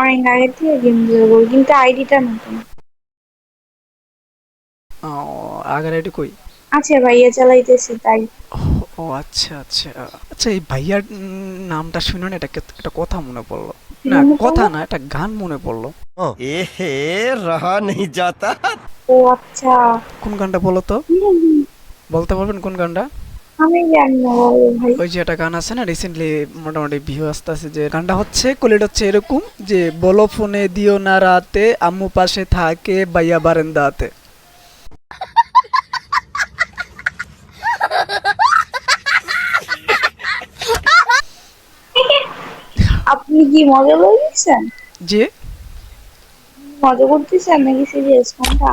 অনেক আগে থেকে গেম খেলবো কিন্তু আইডিটা নতুন। ও, আগের আইডি কই? আছে ভাইয়া চালাইতেছি তাই। ও আচ্ছা আচ্ছা। আচ্ছা, এই ভাইয়ার নামটা শুনে না এটা একটা কথা মনে পড়লো। কি না, মনে কথা পড়লো? না, একটা গান মনে পড়লো। এহে रहा नहीं जाता। ও আচ্ছা। কোন গানটা বলো তো? হুম, বলতে পারবেন কোন গানটা? আমি জানি না বলো ভাই। ওই যে একটা গান আছে না, রিসেন্টলি মোটামুটি ভিউ আসতে আছে, যে গানটা হচ্ছে কলিটা হচ্ছে এরকম যে বলো ফোনে দিও না রাতে, আম্মু পাশে থাকে বাইয়া বারান্দাতে। আপনি কি মজা করতেছেন? যে মজা করতেছেন নাকি সিরিয়াস কোনটা?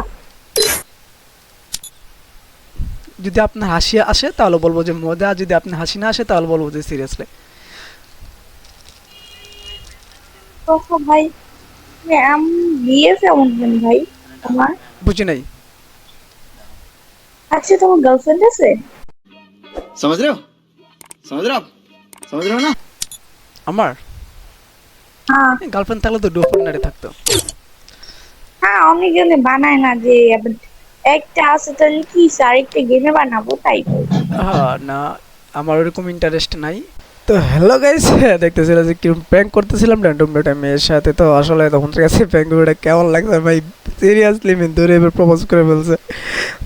যদি আপনার হাসি আসে তাহলে বলবো যে মজা, যদি আপনার হাসি না আসে তাহলে বলবো যে সিরিয়াসলি। তো ভাই ম্যাম বিয়ে কেমন কেন ভাই তোমার? বুঝি নাই। আচ্ছা তোমার গার্লফ্রেন্ড আছে? समझ रहे हो समझ रहे हो आप समझ रहे हो ना। আমার হ্যাঁ। গার্লফ্রেন্ড থাকলে তো ডুও পার্টনারে থাকতো। হ্যাঁ অনেকজনে বানায় না যে একটা আছে তাহলে কি আরেকটা গেমে বানাবো তাই বলছি। না, আমার ওরকম ইন্টারেস্ট নাই। তো হ্যালো গাইস, দেখতেছিলাম যে কিরকম প্র্যাঙ্ক করতেছিলাম র্যান্ডম একটা মেয়ের সাথে। তো আসলে তখন থেকে কাছে প্র্যাঙ্ক ভিডিওটা কেমন লাগছে ভাই, সিরিয়াসলি মেন ধরে এবার প্রপোজ করে ফেলছে।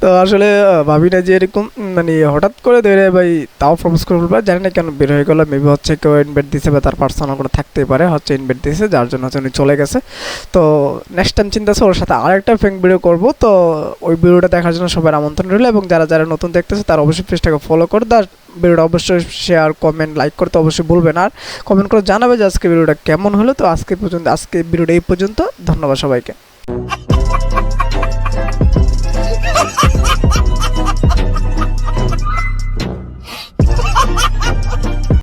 তো আসলে ভাবি না যে এরকম মানে হঠাৎ করে ধরে ভাই তাও প্রপোজ করে ফেলবে, জানি না কেন বের হয়ে গেলো। মেবি হচ্ছে কেউ ইনভাইট দিছে বা তার পার্সোনাল কোনো থাকতেই পারে, হচ্ছে ইনভাইট দিয়েছে যার জন্য হচ্ছে উনি চলে গেছে। তো নেক্সট টাইম চিন্তা আছে ওর সাথে আরেকটা প্র্যাঙ্ক ভিডিও করবো। তো ওই ভিডিওটা দেখার জন্য সবার আমন্ত্রণ রইলো, এবং যারা যারা নতুন দেখতেছে তারা অবশ্যই পেজটাকে ফলো করে তার ভিডিওটা অবশ্যই শেয়ার কমেন্ট লাইক করতে অবশ্যই ভুলবেন। আর কমেন্ট করে জানাবে যে আজকে ভিডিওটা কেমন হলো। তো আজকে ভিডিওটা এই পর্যন্ত। ধন্যবাদ সবাইকে।